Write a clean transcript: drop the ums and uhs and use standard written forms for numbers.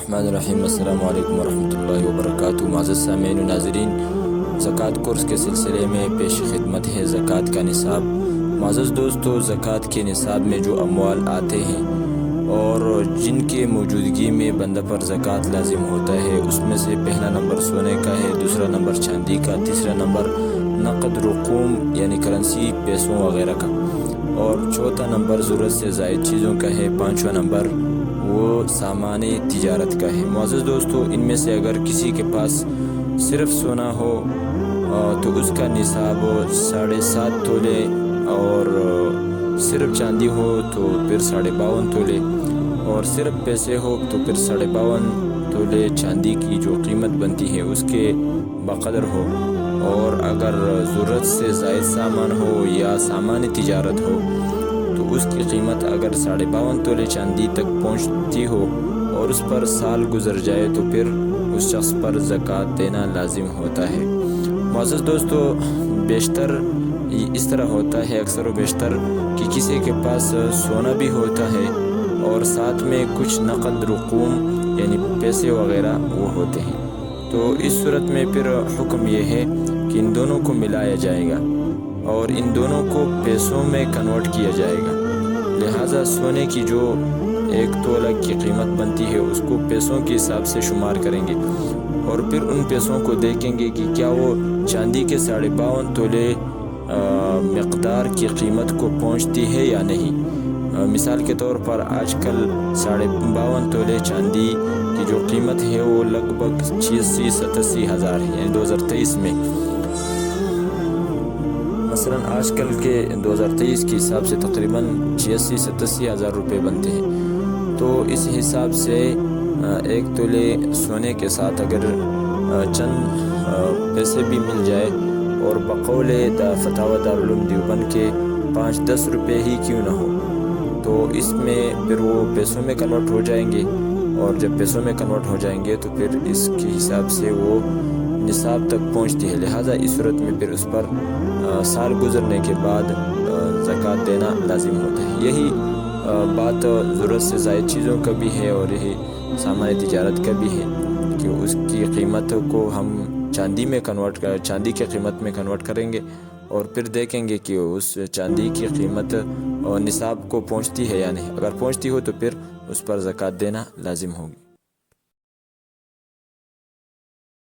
الرحمن الرحیم۔ السلام علیکم ورحمۃ اللہ وبرکاتہ۔ معزز سامعین و ناظرین، زکوٰۃ کورس کے سلسلے میں پیش خدمت ہے زکوٰۃ کا نصاب۔ معزز دوستو، زکوٰۃ کے نصاب میں جو اموال آتے ہیں اور جن کے موجودگی میں بندہ پر زکوٰۃ لازم ہوتا ہے، اس میں سے پہلا نمبر سونے کا ہے، دوسرا نمبر چاندی کا، تیسرا نمبر نقد رقوم یعنی کرنسی پیسوں وغیرہ کا، اور چوتھا نمبر ضرورت سے زائد چیزوں کا ہے، پانچواں نمبر وہ سامان تجارت کا ہے۔ معزز دوستو، ان میں سے اگر کسی کے پاس صرف سونا ہو تو اس کا نصاب 7.5 تولے، اور صرف چاندی ہو تو پھر 52.5 تولے، اور صرف پیسے ہو تو پھر 52.5 تولے چاندی کی جو قیمت بنتی ہے اس کے بقدر ہو، اور اگر ضرورت سے زائد سامان ہو یا سامان تجارت ہو تو اس کی قیمت اگر 52.5 تولے چاندی تک پہنچتی ہو اور اس پر سال گزر جائے تو پھر اس شخص پر زکوٰۃ دینا لازم ہوتا ہے۔ معزز دوستو، بیشتر اس طرح ہوتا ہے اکثر و بیشتر کہ کسی کے پاس سونا بھی ہوتا ہے اور ساتھ میں کچھ نقد رقوم یعنی پیسے وغیرہ وہ ہوتے ہیں، تو اس صورت میں پھر حکم یہ ہے کہ ان دونوں کو ملایا جائے گا اور ان دونوں کو پیسوں میں کنورٹ کیا جائے گا۔ لہٰذا سونے کی جو 1 تولہ کی قیمت بنتی ہے اس کو پیسوں کے حساب سے شمار کریں گے، اور پھر ان پیسوں کو دیکھیں گے کہ کیا وہ چاندی کے 52.5 تولے مقدار کی قیمت کو پہنچتی ہے یا نہیں۔ مثال کے طور پر آج کل 52.5 تولے چاندی کی جو قیمت ہے وہ لگ بھگ 86-87 ہزار ہے، یعنی 2023 میں مثلا آج کل کے 2023 کے حساب سے تقریباً 86-87 ہزار روپے بنتے ہیں۔ تو اس حساب سے 1 تولے سونے کے ساتھ اگر چند پیسے بھی مل جائے اور بقول فتاوی دارالعلوم دیوبند کے 5-10 روپے ہی کیوں نہ ہو، تو اس میں پھر وہ پیسوں میں کنورٹ ہو جائیں گے، اور جب پیسوں میں کنورٹ ہو جائیں گے تو پھر اس کے حساب سے وہ نصاب تک پہنچتی ہے۔ لہٰذا اس صورت میں پھر اس پر سال گزرنے کے بعد زکوٰۃ دینا لازم ہوتا ہے۔ یہی بات ضرورت سے زائد چیزوں کا بھی ہے اور یہی سامان تجارت کا بھی ہے کہ اس کی قیمت کو ہم چاندی کی قیمت میں کنورٹ کریں گے، اور پھر دیکھیں گے کہ اس چاندی کی قیمت نصاب کو پہنچتی ہے یا نہیں۔ اگر پہنچتی ہو تو پھر اس پر زکوٰۃ دینا لازم ہوگی۔